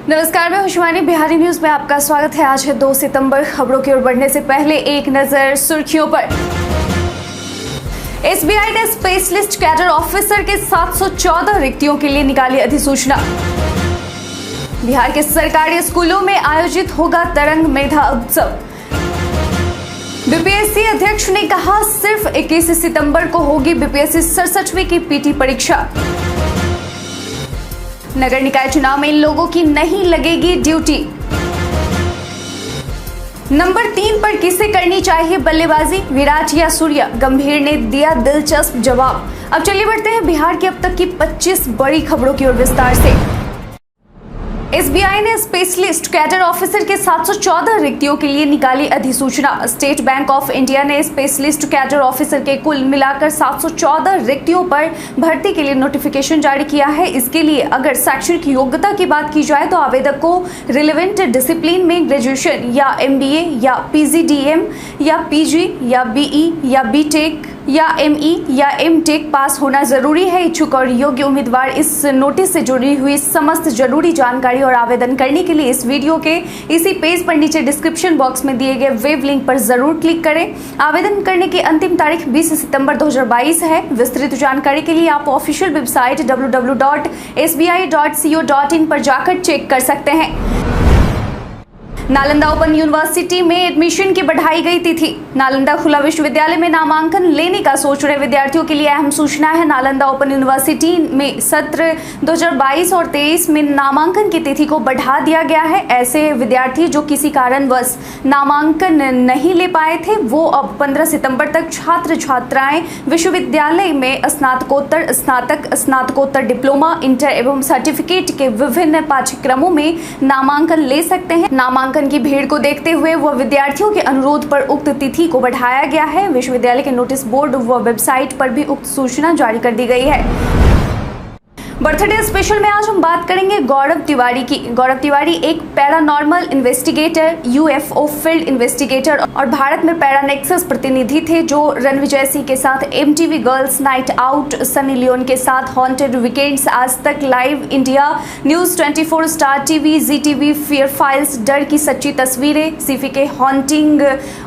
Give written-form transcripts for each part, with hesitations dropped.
नमस्कार, मैं खुशवानी। बिहारी न्यूज में आपका स्वागत है। आज है 2 सितंबर। खबरों की ओर बढ़ने से पहले एक नजर सुर्खियों पर। एसबीआई ने स्पेशलिस्ट कैडर ऑफिसर के 714 रिक्तियों के लिए निकाली अधिसूचना। बिहार के सरकारी स्कूलों में आयोजित होगा तरंग मेधा उत्सव। बीपीएससी अध्यक्ष ने कहा सिर्फ 21 सितंबर को होगी बीपीएससी 67वीं की पीटी परीक्षा। नगर निकाय चुनाव में इन लोगों की नहीं लगेगी ड्यूटी। नंबर 3 पर किसे करनी चाहिए बल्लेबाजी, विराट या सूर्या? गंभीर ने दिया दिलचस्प जवाब। अब चलिए बढ़ते हैं बिहार की अब तक की 25 बड़ी खबरों की ओर विस्तार से। एसबीआई ने स्पेशलिस्ट कैडर ऑफिसर के 714 रिक्तियों के लिए निकाली अधिसूचना। स्टेट बैंक ऑफ इंडिया ने स्पेशलिस्ट कैडर ऑफिसर के कुल मिलाकर 714 रिक्तियों पर भर्ती के लिए नोटिफिकेशन जारी किया है। इसके लिए अगर शैक्षणिक योग्यता की बात की जाए तो आवेदक को रिलेवेंट डिसिप्लिन में ग्रेजुएशन या एमबीए या पीजीडीएम या पीजी या बीई या बीटेक या एमई या एमटेक पास होना जरूरी है। इच्छुक और योग्य उम्मीदवार इस नोटिस से जुड़ी हुई समस्त जरूरी जानकारी और आवेदन करने के लिए इस वीडियो के इसी पेज पर नीचे डिस्क्रिप्शन बॉक्स में दिए गए वेब लिंक पर जरूर क्लिक करें। आवेदन करने की अंतिम तारीख 20 सितंबर 2022 है। विस्तृत जानकारी के लिए आप ऑफिशियल वेबसाइट www.sbi.co.in पर जाकर चेक कर सकते हैं। नालंदा ओपन यूनिवर्सिटी में एडमिशन की बढ़ाई गई तिथि। नालंदा खुला विश्वविद्यालय में नामांकन लेने का सोच रहे विद्यार्थियों के लिए अहम सूचना है। नालंदा ओपन यूनिवर्सिटी में सत्र 2022 और 23 में नामांकन की तिथि को बढ़ा दिया गया है। ऐसे विद्यार्थी जो किसी कारणवश नामांकन नहीं ले पाए थे वो अब 15 सितंबर तक छात्र छात्राएं विश्वविद्यालय में स्नातकोत्तर, स्नातक, स्नातकोत्तर डिप्लोमा, इंटर एवं सर्टिफिकेट के विभिन्न पाठ्यक्रमों में नामांकन ले सकते हैं। नामांकन की भीड़ को देखते हुए वह विद्यार्थियों के अनुरोध पर उक्त तिथि को बढ़ाया गया है। विश्वविद्यालय के नोटिस बोर्ड व वेबसाइट पर भी उक्त सूचना जारी कर दी गई है। बर्थडे स्पेशल में आज हम बात करेंगे गौरव तिवारी की। गौरव तिवारी एक paranormal investigator, UFO field investigator और भारत में पैरानेक्सस प्रतिनिधि थे जो रणविजय सिंह के साथ MTV girls night out, Sunny Leone के साथ haunted weekends, Aaj Tak live India, news 24, star TV, Zee TV, fear files, डर की सच्ची तस्वीरें, सीफी के हॉन्टिंग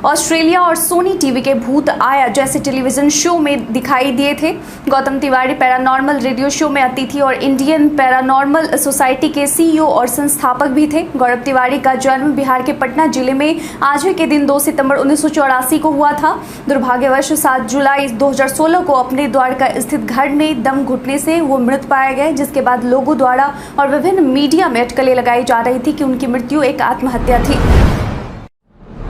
ऑस्ट्रेलिया और सोनी टीवी के भूत आया जैसे टेलीविजन शो में दिखाई दिए थे। Gautam Tiwari paranormal radio show में अतिथि और इंडियन पैरानॉर्मल सोसाइटी के सीईओ और संस्थापक भी थे। गौरव तिवारी का जन्म बिहार के पटना जिले में आज ही के दिन 2 सितंबर 1984 को हुआ था। दुर्भाग्यवश 7 जुलाई 2016 को अपने द्वारका स्थित घर में दम घुटने से वो मृत पाए गए, जिसके बाद लोगों द्वारा और विभिन्न मीडिया में अटकलें लगाई जा रही थी कि उनकी मृत्यु एक आत्महत्या थी।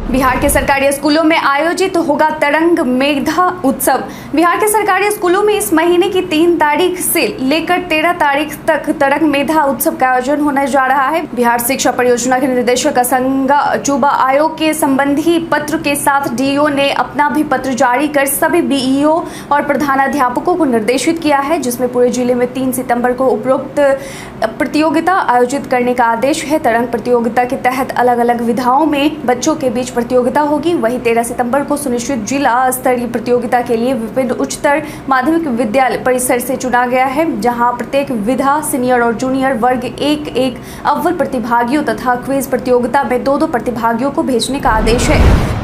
बिहार के सरकारी स्कूलों में आयोजित होगा तरंग मेधा उत्सव। बिहार के सरकारी स्कूलों में इस महीने की 3 तारीख से लेकर 13 तारीख तक तरंग मेधा उत्सव का आयोजन होने जा रहा है। बिहार शिक्षा परियोजना के निदेशक असंगा चुबा आयोग के संबंधी पत्र के साथ डीईओ ने अपना भी पत्र जारी कर सभी बीईओ और प्रधानाध्यापकों को निर्देशित किया है, जिसमें पूरे जिले में 3 सितंबर को उपरोक्त प्रतियोगिता आयोजित करने का आदेश है। तरंग प्रतियोगिता के तहत अलग अलग विधाओं में बच्चों के बीच प्रतियोगिता होगी। वहीं 13 सितंबर को सुनिश्चित जिला स्तरीय प्रतियोगिता के लिए विभिन्न उच्चतर माध्यमिक विद्यालय परिसर से चुना गया है, जहां प्रत्येक विधा सीनियर और जूनियर वर्ग एक अव्वल प्रतिभागियों तथा क्विज प्रतियोगिता में 2 प्रतिभागियों को भेजने का आदेश है।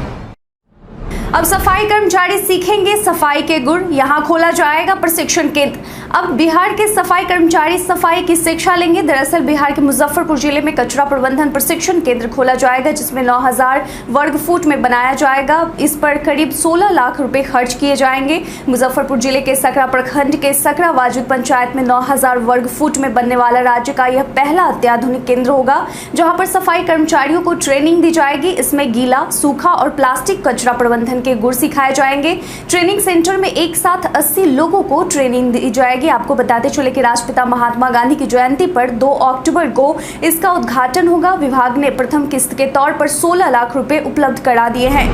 अब सफाई कर्मचारी सीखेंगे सफाई के गुण, यहाँ खोला जाएगा प्रशिक्षण केंद्र। अब बिहार के सफाई कर्मचारी सफाई की शिक्षा लेंगे। दरअसल बिहार के मुजफ्फरपुर जिले में कचरा प्रबंधन प्रशिक्षण केंद्र खोला जाएगा, जिसमें 9000 वर्ग फुट में बनाया जाएगा। इस पर करीब 16 लाख रुपए खर्च किए जाएंगे। मुजफ्फरपुर जिले के सकरा प्रखंड के सकरा वाजुद पंचायत में 9000 वर्ग फुट में बनने वाला राज्य का यह पहला अत्याधुनिक केंद्र होगा, जहाँ पर सफाई कर्मचारियों को ट्रेनिंग दी जाएगी। इसमें गीला, सूखा और प्लास्टिक कचरा प्रबंधन के गुण सिखाए जाएंगे। ट्रेनिंग सेंटर में एक साथ 80 लोगों को ट्रेनिंग दी जाएगी। आपको बताते चले कि राष्ट्रपिता महात्मा गांधी की जयंती पर 2 अक्टूबर को इसका उद्घाटन होगा। विभाग ने प्रथम किस्त के तौर पर 16 लाख रुपए उपलब्ध करा दिए हैं।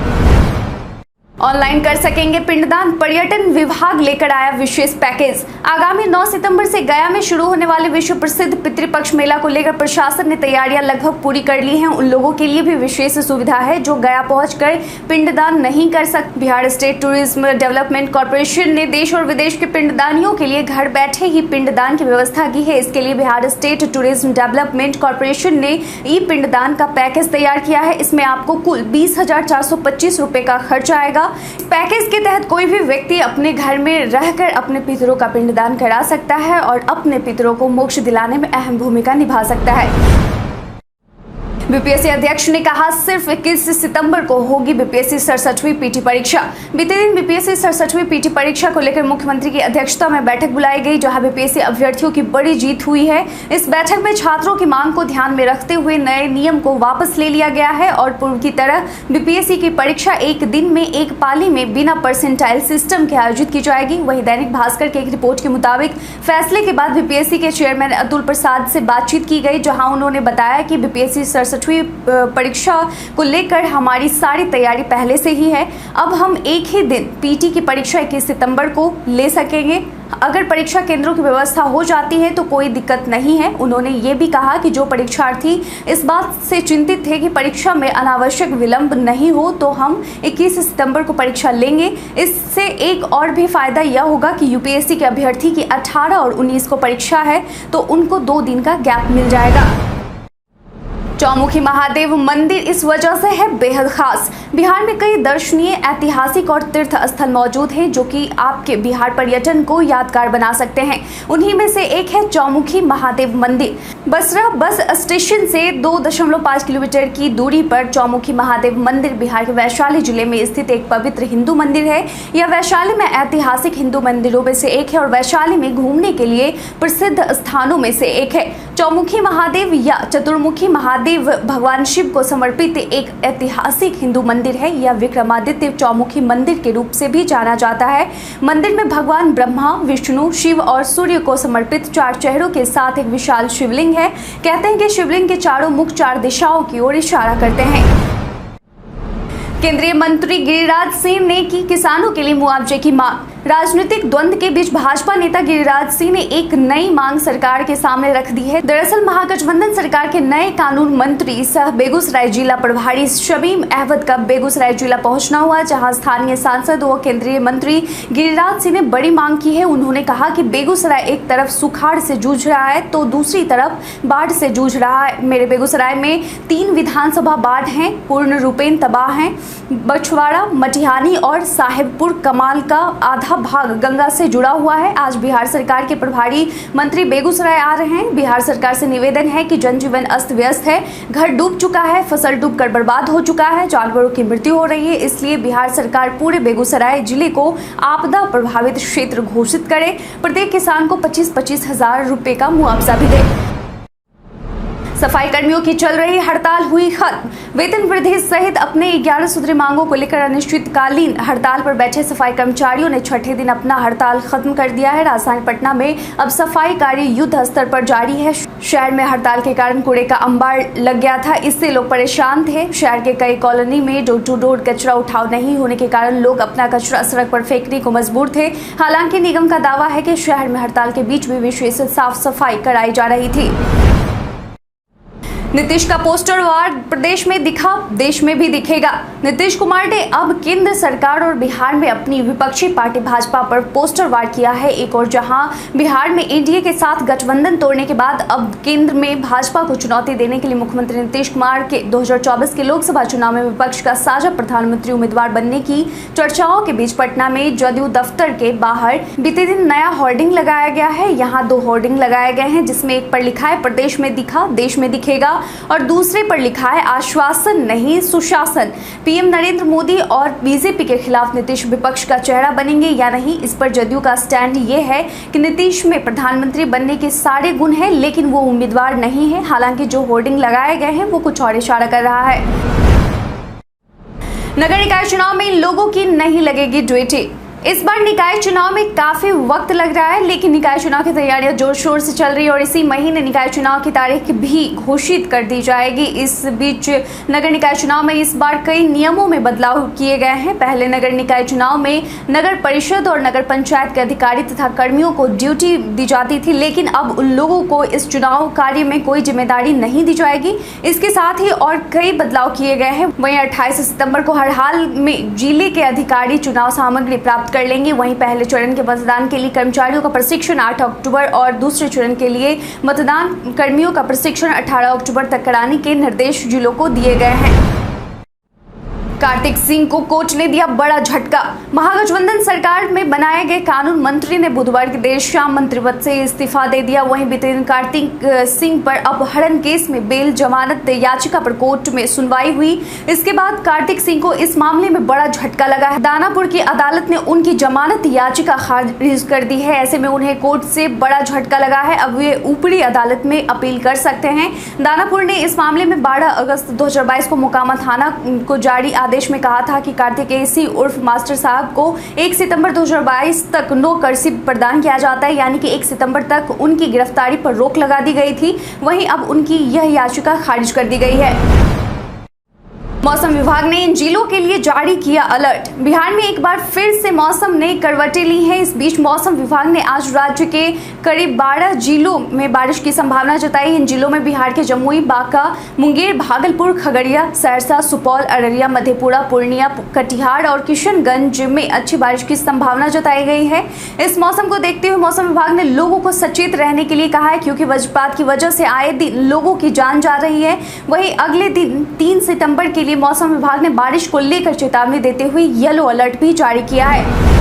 ऑनलाइन कर सकेंगे पिंडदान। पर्यटन विभाग लेकर आया विशेष पैकेज। आगामी 9 सितंबर से गया में शुरू होने वाले विश्व प्रसिद्ध पितृपक्ष मेला को लेकर प्रशासन ने तैयारियां लगभग पूरी कर ली हैं। उन लोगों के लिए भी विशेष सुविधा है जो गया पहुंचकर पिंडदान नहीं कर सकते। Bihar state tourism development corporation ने देश और विदेश के पिंडदानियों के लिए घर बैठे ही पिंडदान की व्यवस्था की है। इसके लिए Bihar state tourism development corporation ने ई पिंडदान का पैकेज तैयार किया है। इसमें आपको कुल 20,425 रुपए का खर्च आएगा। पैकेज के तहत कोई भी व्यक्ति अपने घर में रहकर अपने पितरों का पिंडदान करा सकता है और अपने पितरों को मोक्ष दिलाने में अहम भूमिका निभा सकता है। बीपीएससी अध्यक्ष ने कहा सिर्फ 21 सितंबर को होगी बीपीएससी 67वीं पीटी परीक्षा। बीते दिन बीपीएससी 67वीं पीटी परीक्षा को लेकर मुख्यमंत्री की अध्यक्षता में बैठक बुलाई गई, जहां बीपीएससी अभ्यर्थियों की बड़ी जीत हुई है। इस बैठक में छात्रों की मांग को ध्यान में रखते हुए नए नियम को वापस ले लिया गया है और पूर्व की तरह बीपीएससी की परीक्षा एक दिन में एक पाली में बिना परसेंटाइल सिस्टम के आयोजित की जाएगी। वहीं दैनिक भास्कर की एक रिपोर्ट के मुताबिक फैसले के बाद बीपीएससी के चेयरमैन अतुल प्रसाद से बातचीत की गई, जहां उन्होंने बताया कि बीपीएससी 67वीं परीक्षा को लेकर हमारी सारी तैयारी पहले से ही है। अब हम एक ही दिन पीटी की परीक्षा 21 सितंबर को ले सकेंगे। अगर परीक्षा केंद्रों की व्यवस्था हो जाती है तो कोई दिक्कत नहीं है। उन्होंने ये भी कहा कि जो परीक्षार्थी इस बात से चिंतित थे कि परीक्षा में अनावश्यक विलंब नहीं हो तो हम 21 सितंबर को परीक्षा लेंगे। इससे एक और भी फायदा यह होगा कि यूपीएससी के अभ्यर्थी की 18 और 19 को परीक्षा है तो उनको 2 दिन का गैप मिल जाएगा। चौमुखी महादेव मंदिर इस वजह से है बेहद खास। बिहार में कई दर्शनीय, ऐतिहासिक और तीर्थ स्थल मौजूद हैं जो कि आपके बिहार पर्यटन को यादगार बना सकते हैं। उन्हीं में से एक है चौमुखी महादेव मंदिर। बसरा बस स्टेशन से 2.5 किलोमीटर की दूरी पर चौमुखी महादेव मंदिर बिहार के वैशाली जिले में स्थित एक पवित्र हिंदू मंदिर है। यह वैशाली में ऐतिहासिक हिंदू मंदिरों में से एक है और वैशाली में घूमने के लिए प्रसिद्ध स्थानों में से एक है। चौमुखी महादेव या चतुर्मुखी महादेव भगवान शिव को समर्पित एक ऐतिहासिक हिंदू मंदिर है। यह विक्रमादित्य चौमुखी मंदिर के रूप से भी जाना जाता है। मंदिर में भगवान ब्रह्मा, विष्णु, शिव और सूर्य को समर्पित 4 चेहरों के साथ एक विशाल शिवलिंग है। कहते हैं कि शिवलिंग के चारों मुख 4 दिशाओं की ओर इशारा करते हैं। केंद्रीय मंत्री गिरिराज सिंह ने की किसानों के लिए मुआवजे की मांग। राजनीतिक द्वंद्व के बीच भाजपा नेता गिरिराज सिंह ने एक नई मांग सरकार के सामने रख दी है। दरअसल महागठबंधन सरकार के नए कानून मंत्री सह बेगूसराय जिला प्रभारी शमीम अहमद का बेगूसराय जिला पहुंचना हुआ, जहां स्थानीय सांसद व केंद्रीय मंत्री गिरिराज सिंह ने बड़ी मांग की है। उन्होंने कहा कि बेगूसराय एक तरफ सुखाड़ से जूझ रहा है तो दूसरी तरफ बाढ़ से जूझ रहा है। मेरे बेगूसराय में 3 विधानसभा बाढ़ हैं, पूर्ण रूपेण तबाह हैं। बछवाड़ा, मटिहानी और साहेबपुर कमाल का आधा भाग गंगा से जुड़ा हुआ है। आज बिहार सरकार के प्रभारी मंत्री बेगूसराय आ रहे हैं। बिहार सरकार से निवेदन है कि जनजीवन अस्त व्यस्त है, घर डूब चुका है, फसल डूबकर बर्बाद हो चुका है, जानवरों की मृत्यु हो रही है। इसलिए बिहार सरकार पूरे बेगूसराय जिले को आपदा प्रभावित क्षेत्र घोषित करे। प्रत्येक किसान को 25-25 हजार रुपए का मुआवजा भी दे। सफाई कर्मियों की चल रही हड़ताल हुई खत्म। वेतन वृद्धि सहित अपने 11 सूत्री मांगों को लेकर अनिश्चितकालीन हड़ताल पर बैठे सफाई कर्मचारियों ने छठे दिन अपना हड़ताल खत्म कर दिया है। राजधानी पटना में अब सफाई कार्य युद्ध स्तर पर जारी है। शहर में हड़ताल के कारण कूड़े का अंबार लग गया था, इससे लोग परेशान थे। शहर के कई कॉलोनी में डोर टू डोर कचरा उठाव नहीं होने के कारण लोग अपना कचरा सड़क पर फेंकने को मजबूर थे। हालांकि निगम का दावा है कि शहर में हड़ताल के बीच भी विशेष साफ सफाई कराई जा रही थी। नीतीश का पोस्टर वार प्रदेश में दिखा, देश में भी दिखेगा। नीतीश कुमार ने अब केंद्र सरकार और बिहार में अपनी विपक्षी पार्टी भाजपा पर पोस्टर वार किया है। एक और जहां बिहार में एनडीए के साथ गठबंधन तोड़ने के बाद अब केंद्र में भाजपा को चुनौती देने के लिए मुख्यमंत्री नीतीश कुमार के 2024 के लोकसभा चुनाव में विपक्ष का साझा प्रधानमंत्री उम्मीदवार बनने की चर्चाओं के बीच पटना में जदयू दफ्तर के बाहर बीते दिन नया होर्डिंग लगाया गया है। यहाँ 2 होर्डिंग लगाए गए हैं, जिसमें एक पर लिखा है प्रदेश में दिखा, देश में दिखेगा और दूसरे पर लिखा है आश्वासन नहीं सुशासन। पीएम नरेंद्र मोदी और बीजेपी के खिलाफ नीतीश विपक्ष का चेहरा बनेंगे या नहीं, इस पर जदयू का स्टैंड ये है कि नीतीश में प्रधानमंत्री बनने के सारे गुण हैं, लेकिन वो उम्मीदवार नहीं है। हालांकि जो होर्डिंग लगाए गए हैं वो कुछ और इशारा कर रहा है। नगर निकाय चुनाव में इन लोगों की नहीं लगेगी ड्यूटी। इस बार निकाय चुनाव में काफी वक्त लग रहा है, लेकिन निकाय चुनाव की तैयारियां जोर शोर से चल रही है और इसी महीने निकाय चुनाव की तारीख भी घोषित कर दी जाएगी। इस बीच नगर निकाय चुनाव में इस बार कई नियमों में बदलाव किए गए हैं। पहले नगर निकाय चुनाव में नगर परिषद और नगर पंचायत के अधिकारी तथा कर्मियों को ड्यूटी दी जाती थी, लेकिन अब उन लोगों को इस चुनाव कार्य में कोई जिम्मेदारी नहीं दी जाएगी। इसके साथ ही और कई बदलाव किए गए हैं। वहीं 28 सितंबर को हर हाल में जिले के अधिकारी चुनाव सामग्री प्राप्त कर लेंगे। वहीं पहले चरण के मतदान के लिए कर्मचारियों का प्रशिक्षण 8 अक्टूबर और दूसरे चरण के लिए मतदान कर्मियों का प्रशिक्षण 18 अक्टूबर तक कराने के निर्देश जिलों को दिए गए हैं। कार्तिक सिंह को कोर्ट ने दिया बड़ा झटका। महागठबंधन सरकार में बनाए गए कानून मंत्री ने बुधवार की देर शाम मंत्री पद से इस्तीफा दे दिया। वहीं बीते दिन कार्तिक सिंह पर अपहरण केस में बेल जमानत याचिका पर कोर्ट में सुनवाई हुई। इसके बाद कार्तिक सिंह को इस मामले में बड़ा झटका लगा है। दानापुर की अदालत ने उनकी जमानत याचिका खारिज कर दी है। ऐसे में उन्हें कोर्ट से बड़ा झटका लगा है। अब वे ऊपरी अदालत में अपील कर सकते हैं। दानापुर ने इस मामले में 12 अगस्त 2022 को मोकामा थाना को जारी आदेश में कहा था कि कार्तिकेय उर्फ मास्टर साहब को 1 सितंबर 2022 तक नो कर्सिव प्रदान किया जाता है, यानी कि 1 सितंबर तक उनकी गिरफ्तारी पर रोक लगा दी गई थी। वहीं अब उनकी यह याचिका खारिज कर दी गई है। मौसम विभाग ने इन जिलों के लिए जारी किया अलर्ट। बिहार में एक बार फिर से मौसम ने करवटें ली हैं। इस बीच मौसम विभाग ने आज राज्य के करीब 12 जिलों में बारिश की संभावना जताई। इन जिलों में बिहार के जमुई, बांका, मुंगेर, भागलपुर, खगड़िया, सहरसा, सुपौल, अररिया, मधेपुरा, पूर्णिया, कटिहार और किशनगंज में अच्छी बारिश की संभावना जताई गई है। इस मौसम को देखते हुए मौसम विभाग ने लोगों को सचेत रहने के लिए कहा है, क्योंकि वज्रपात की वजह से आए दिन लोगों की जान जा रही है। वहीं अगले दिन 3 सितंबर के लिए मौसम विभाग ने बारिश को लेकर चेतावनी देते हुए येलो अलर्ट भी जारी किया है।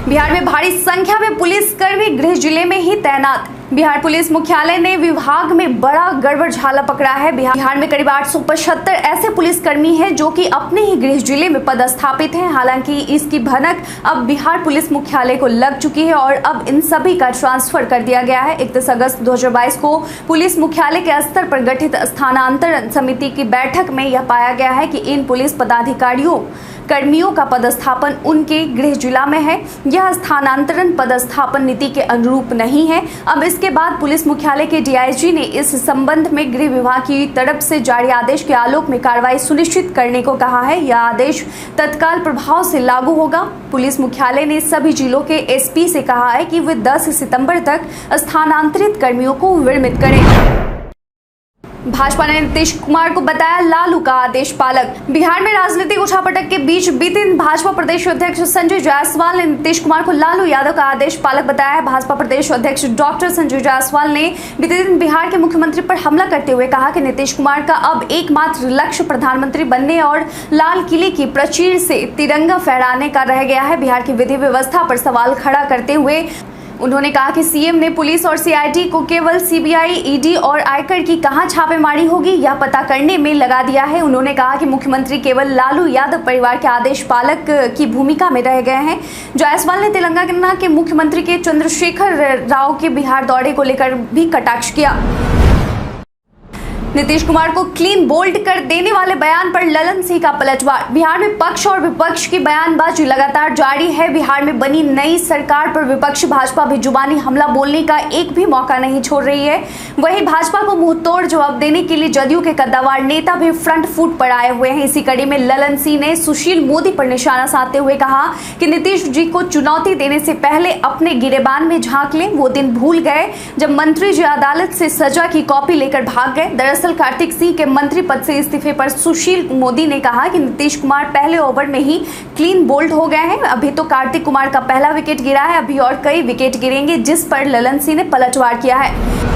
बिहार में भारी संख्या में पुलिसकर्मी गृह जिले में ही तैनात। बिहार पुलिस मुख्यालय ने विभाग में बड़ा गड़बड़झाला पकड़ा है। बिहार में करीब 875 ऐसे पुलिसकर्मी हैं जो कि अपने ही गृह जिले में पदस्थापित हैं। हालांकि इसकी भनक अब बिहार पुलिस मुख्यालय को लग चुकी है और अब इन सभी का ट्रांसफर कर दिया गया है। 31 अगस्त 2022 को पुलिस मुख्यालय के स्तर पर गठित स्थानांतरण समिति की बैठक में यह पाया गया है कि इन पुलिस पदाधिकारियों कर्मियों का पदस्थापन उनके गृह जिला में है। यह स्थानांतरण पदस्थापन नीति के अनुरूप नहीं है। अब इसके बाद पुलिस मुख्यालय के डीआईजी ने इस संबंध में गृह विभाग की तरफ से जारी आदेश के आलोक में कार्रवाई सुनिश्चित करने को कहा है। यह आदेश तत्काल प्रभाव से लागू होगा। पुलिस मुख्यालय ने सभी जिलों के एसपी से कहा है कि वे 10 सितंबर तक स्थानांतरित कर्मियों को विरमित करें। भाजपा ने नीतीश कुमार को बताया लालू का आदेश पालक। बिहार में राजनीतिक उठापटक के बीच बीते दिन भाजपा प्रदेश अध्यक्ष संजय जायसवाल ने नीतीश कुमार को लालू यादव का आदेश पालक बताया है। भाजपा प्रदेश अध्यक्ष डॉक्टर संजय जायसवाल ने बीते दिन बिहार के मुख्यमंत्री पर हमला करते हुए कहा कि नीतीश कुमार का अब एकमात्र लक्ष्य प्रधानमंत्री बनने और लाल किले की प्राचीर से तिरंगा फहराने का रह गया है। बिहार की विधि व्यवस्था पर सवाल खड़ा करते हुए उन्होंने कहा कि सीएम ने पुलिस और सीआईडी को केवल सीबीआई, ईडी और आयकर की कहां छापेमारी होगी यह पता करने में लगा दिया है। उन्होंने कहा कि मुख्यमंत्री केवल लालू यादव परिवार के आदेश पालक की भूमिका में रह गए हैं। जायसवाल ने तेलंगाना के मुख्यमंत्री के चंद्रशेखर राव के बिहार दौरे को लेकर भी कटाक्ष किया। नीतीश कुमार को क्लीन बोल्ड कर देने वाले बयान पर ललन सिंह का पलटवार। बिहार में पक्ष और विपक्ष की बयानबाजी लगातार जारी है। बिहार में बनी नई सरकार पर विपक्ष भाजपा भी जुबानी हमला बोलने का एक भी मौका नहीं छोड़ रही है। वहीं भाजपा को मुंहतोड़ जवाब देने के लिए जदयू के कद्दावर नेता भी फ्रंट फुट पर आए हुए हैं। इसी कड़ी में ललन सिंह ने सुशील मोदी पर निशाना साधते हुए कहा कि नीतीश जी को चुनौती देने से पहले अपने गिरेबान में झांक लें। वो दिन भूल गए जब मंत्री जी अदालत से सजा की कॉपी लेकर भाग गए। दरअसल कार्तिक सिंह के मंत्री पद से इस्तीफे पर सुशील मोदी ने कहा कि नीतीश कुमार पहले ओवर में ही क्लीन बोल्ड हो गए हैं। अभी तो कार्तिक कुमार का पहला विकेट गिरा है, अभी और कई विकेट गिरेंगे, जिस पर ललन सिंह ने पलटवार किया है।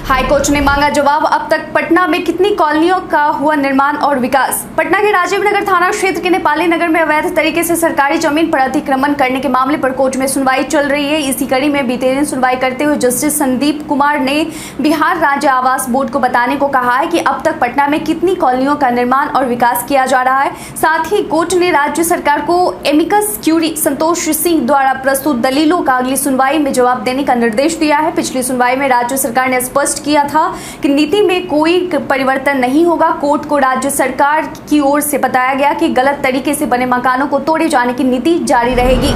हाईकोर्ट ने मांगा जवाब, अब तक पटना में कितनी कॉलोनियों का हुआ निर्माण और विकास। पटना के राजीव नगर थाना क्षेत्र के नेपाली नगर में अवैध तरीके से सरकारी जमीन पर अतिक्रमण करने के मामले पर कोर्ट में सुनवाई चल रही है। इसी कड़ी में बीते दिन सुनवाई करते हुए जस्टिस संदीप कुमार ने बिहार राज्य आवास बोर्ड को बताने को कहा है कि अब तक पटना में कितनी कॉलोनियों का निर्माण और विकास किया जा रहा है। साथ ही कोर्ट ने राज्य सरकार को एमिकस क्यूरी संतोष सिंह द्वारा प्रस्तुत दलीलों का अगली सुनवाई में जवाब देने का निर्देश दिया है। पिछली सुनवाई में राज्य सरकार ने स्पष्ट स्पष्ट किया था कि नीति में कोई परिवर्तन नहीं होगा। कोर्ट को राज्य सरकार की ओर से बताया गया कि गलत तरीके से बने मकानों को तोड़े जाने की नीति जारी रहेगी।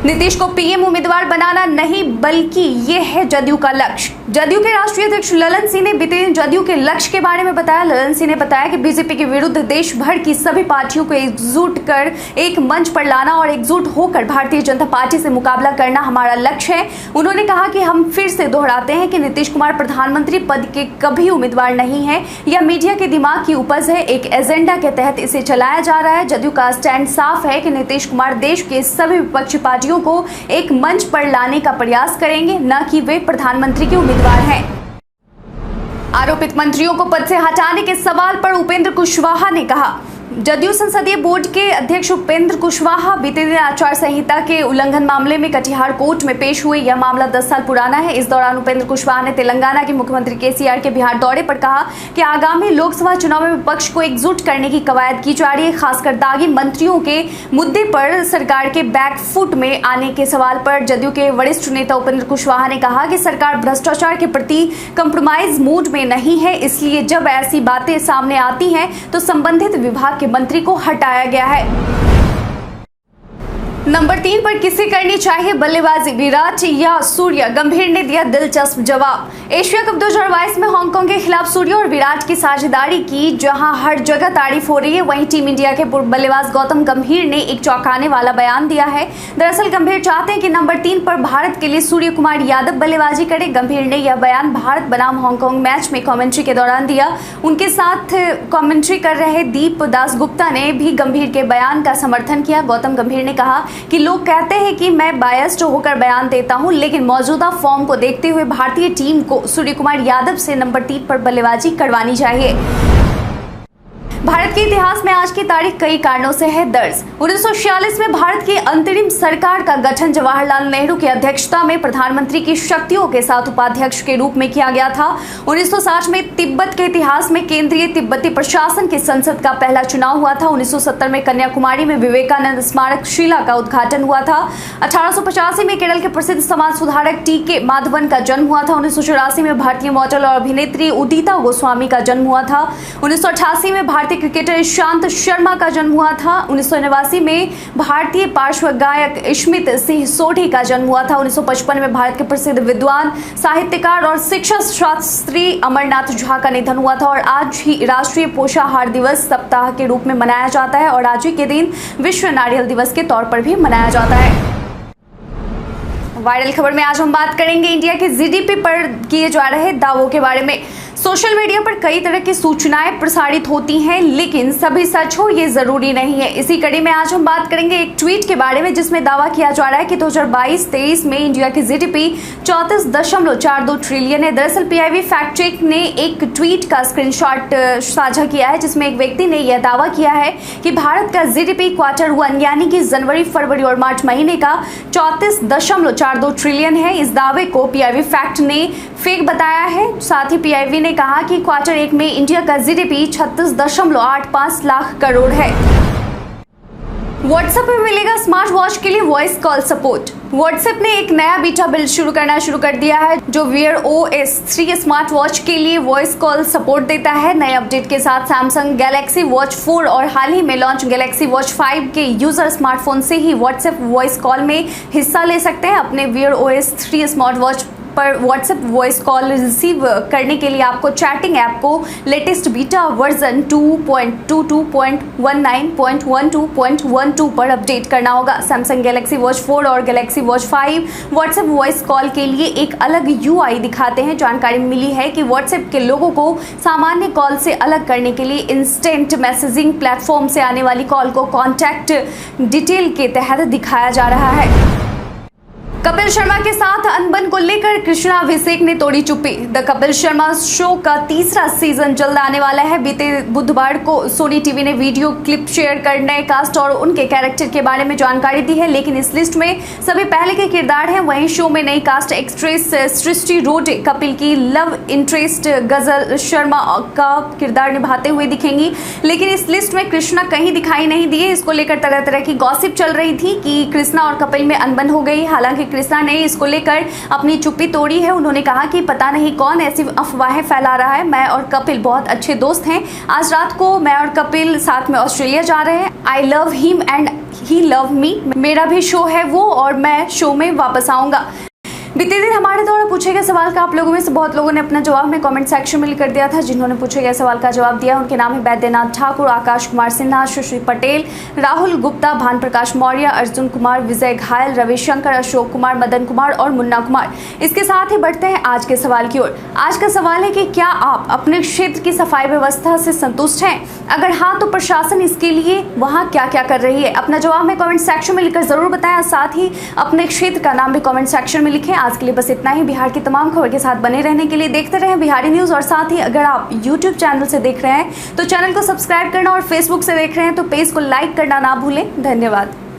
नीतीश को पीएम उम्मीदवार बनाना नहीं बल्कि ये है जदयू का लक्ष्य। जदयू के राष्ट्रीय अध्यक्ष ललन सिंह ने बीते दिन जदयू के लक्ष्य के बारे में बताया। ललन सिंह ने बताया कि बीजेपी के विरुद्ध देश भर की सभी पार्टियों को एकजुट कर एक मंच पर लाना और एकजुट होकर भारतीय जनता पार्टी से मुकाबला करना हमारा लक्ष्य है। उन्होंने कहा कि हम फिर से दोहराते हैं कि नीतीश कुमार प्रधानमंत्री पद के कभी उम्मीदवार नहीं है। यह मीडिया के दिमाग की उपज है। एक एजेंडा के तहत इसे चलाया जा रहा है। जदयू का स्टैंड साफ है कि नीतीश कुमार देश के सभी विपक्षी पार्टियों को एक मंच पर लाने का प्रयास करेंगे, न कि वे प्रधानमंत्री के उम्मीदवार हैं। आरोपित मंत्रियों को पद से हटाने के सवाल पर उपेंद्र कुशवाहा ने कहा। जदयू संसदीय बोर्ड के अध्यक्ष उपेंद्र कुशवाहा बीते दिन आचार संहिता के उल्लंघन मामले में कटिहार कोर्ट में पेश हुए। यह मामला 10 साल पुराना है। इस दौरान उपेंद्र कुशवाहा ने तेलंगाना के मुख्यमंत्री केसीआर के बिहार दौरे पर कहा कि आगामी लोकसभा चुनाव में विपक्ष को एकजुट करने की कवायद की जा रही है। खासकर दागी मंत्रियों के मुद्दे पर सरकार के बैकफुट में आने के सवाल पर जदयू के वरिष्ठ नेता उपेंद्र कुशवाहा ने कहा कि सरकार भ्रष्टाचार के प्रति कंप्रोमाइज मूड में नहीं है, इसलिए जब ऐसी बातें सामने आती हैं तो संबंधित विभाग के मंत्री को हटाया गया है। नंबर 3 पर किसे करनी चाहिए बल्लेबाजी, विराट या सूर्य? गंभीर ने दिया दिलचस्प जवाब। एशिया कप 2022 में हांगकांग के खिलाफ सूर्य और विराट की साझेदारी की जहां हर जगह तारीफ हो रही है, वहीं टीम इंडिया के पूर्व बल्लेबाज गौतम गंभीर ने एक चौंकाने वाला बयान दिया है। दरअसल गंभीर चाहते हैं कि नंबर 3 पर भारत के लिए सूर्य कुमार यादव बल्लेबाजी करे। गंभीर ने यह बयान भारत बनाम हांगकांग मैच में कमेंट्री के दौरान दिया। उनके साथ कमेंट्री कर रहे दीप दासगुप्ता ने भी गंभीर के बयान का समर्थन किया। गौतम गंभीर ने कहा कि लोग कहते हैं कि मैं बायस्ड होकर बयान देता हूं, लेकिन मौजूदा फॉर्म को देखते हुए भारतीय टीम को सूर्य कुमार यादव से नंबर 3 पर बल्लेबाजी करवानी चाहिए। भारत के इतिहास में आज की तारीख कई कारणों से है दर्ज। 1946 में भारत की अंतरिम सरकार का गठन जवाहरलाल नेहरू की अध्यक्षता में प्रधानमंत्री की शक्तियों के साथ उपाध्यक्ष के रूप में किया गया था। 1960 में तिब्बत के इतिहास में केंद्रीय तिब्बती प्रशासन की संसद का पहला चुनाव हुआ था। 1970 में कन्याकुमारी में विवेकानंद स्मारक शिला का उद्घाटन हुआ था। 1885 में केरल के प्रसिद्ध समाज सुधारक टी.के. माधवन का जन्म हुआ था। 1984 में भारतीय मॉडल और अभिनेत्री उदिता गोस्वामी का जन्म हुआ था। 1988 में भारतीय क्रिकेटर ईशांत शर्मा का जन्म हुआ था। 1989 में भारतीय पार्श्व गायक स्मित सिंह सोढ़ी का जन्म हुआ था। 1955 में भारत के प्रसिद्ध विद्वान, साहित्यकार और शिक्षा शास्त्री अमरनाथ झा का निधन हुआ था। और आज ही राष्ट्रीय पोषाहार दिवस सप्ताह के रूप में मनाया जाता है और आज ही के दिन विश्व नारियल दिवस के तौर पर भी मनाया जाता है। वायरल खबर में आज हम बात करेंगे इंडिया के जीडीपी पर किए जा रहे दावों के बारे में। सोशल मीडिया पर कई तरह की सूचनाएं प्रसारित होती हैं, लेकिन सभी सच हो ये जरूरी नहीं है। इसी कड़ी में आज हम बात करेंगे एक ट्वीट के बारे में जिसमें दावा किया जा रहा है कि 2022-23 में इंडिया की जीडीपी 34.42 ट्रिलियन है। दरअसल पीआईबी फैक्ट चेक ने एक ट्वीट का स्क्रीनशॉट साझा किया है जिसमें एक व्यक्ति ने यह दावा किया है कि भारत का जीडीपी Q1 यानी कि जनवरी, फरवरी और मार्च महीने का 34.42 ट्रिलियन है। इस दावे को पीआईबी फैक्ट ने फेक बताया है। साथ ही पीआईबी ने कहा कि Q1 में इंडिया का जीडीपी 36.85 लाख करोड़ है। व्हाट्सएप में मिलेगा स्मार्ट वॉच के लिए वॉइस कॉल सपोर्ट। व्हाट्सएप ने एक नया बीटा बिल्ड शुरू कर दिया है जो Wear OS 3 स्मार्ट वॉच के लिए वॉइस कॉल सपोर्ट देता है। नए अपडेट के साथ सैमसंग गैलेक्सी वॉच 4 और हाल ही में लॉन्च गैलेक्सी वॉच 5 के यूजर स्मार्टफोन से ही व्हाट्सएप वॉइस कॉल में हिस्सा ले सकते हैं। अपने Wear OS 3 स्मार्ट वॉच पर व्हाट्सएप वॉइस कॉल रिसीव करने के लिए आपको चैटिंग ऐप को लेटेस्ट बीटा वर्जन 2.22.19.12.12 पर अपडेट करना होगा। सैमसंग गैलेक्सी वॉच 4 और Galaxy watch 5 WhatsApp voice call के लिए एक अलग यूआई दिखाते हैं। जानकारी मिली है कि व्हाट्सएप के लोगों को सामान्य कॉल से अलग करने के लिए इंस्टेंट मैसेजिंग प्लेटफॉर्म से आने वाली कॉल को कॉन्टैक्ट डिटेल के तहत दिखाया जा रहा है। कपिल शर्मा के साथ अनबन को लेकर कृष्णा अभिषेक ने तोड़ी चुप्पी। द कपिल शर्मा शो का तीसरा सीजन जल्द आने वाला है। बीते बुधवार को सोनी टीवी ने वीडियो क्लिप शेयर कर नए कास्ट और उनके कैरेक्टर के बारे में जानकारी दी है, लेकिन इस लिस्ट में सभी पहले के किरदार हैं। वहीं शो में नई कास्ट एक्ट्रेस सृष्टि रोडे कपिल की लव इंटरेस्ट गजल शर्मा का किरदार निभाते हुए दिखेंगी, लेकिन इस लिस्ट में कृष्णा कहीं दिखाई नहीं दिए। इसको लेकर तरह तरह की गॉसिप चल रही थी कि कृष्णा और कपिल में अनबन हो गई। हालांकि कृष्णा ने इसको लेकर अपनी चुप्पी तोड़ी है। उन्होंने कहा कि पता नहीं कौन ऐसी अफवाहें फैला रहा है, मैं और कपिल बहुत अच्छे दोस्त हैं। आज रात को मैं और कपिल साथ में ऑस्ट्रेलिया जा रहे हैं। I love him and he love me. मेरा भी शो है वो और मैं शो में वापस आऊंगा। बीते दिन हमारे द्वारा पूछे गए सवाल का आप लोगों में से बहुत लोगों ने अपना जवाब में कमेंट सेक्शन में लिख कर दिया था। जिन्होंने पूछे गए सवाल का जवाब दिया उनके नाम है बैद्यनाथ ठाकुर, आकाश कुमार सिन्हा, सुश्री पटेल, राहुल गुप्ता, भान प्रकाश मौर्य, अर्जुन कुमार, विजय घायल, रविशंकर, अशोक कुमार, मदन कुमार और मुन्ना कुमार। इसके साथ ही बढ़ते हैं आज के सवाल की ओर। आज का सवाल है कि क्या आप अपने क्षेत्र की सफाई व्यवस्था से संतुष्ट हैं? अगर हाँ तो प्रशासन इसके लिए वहाँ क्या क्या कर रही है? अपना जवाब में कमेंट सेक्शन में लिखकर जरूर बताएं। साथ ही अपने क्षेत्र का नाम भी कमेंट सेक्शन में लिखें। आज के लिए बस इतना ही। बिहार की तमाम खबर के साथ बने रहने के लिए देखते रहें बिहारी न्यूज। और साथ ही अगर आप YouTube चैनल से देख रहे हैं तो चैनल को सब्सक्राइब करना और Facebook से देख रहे हैं तो पेज को लाइक करना ना भूलें। धन्यवाद।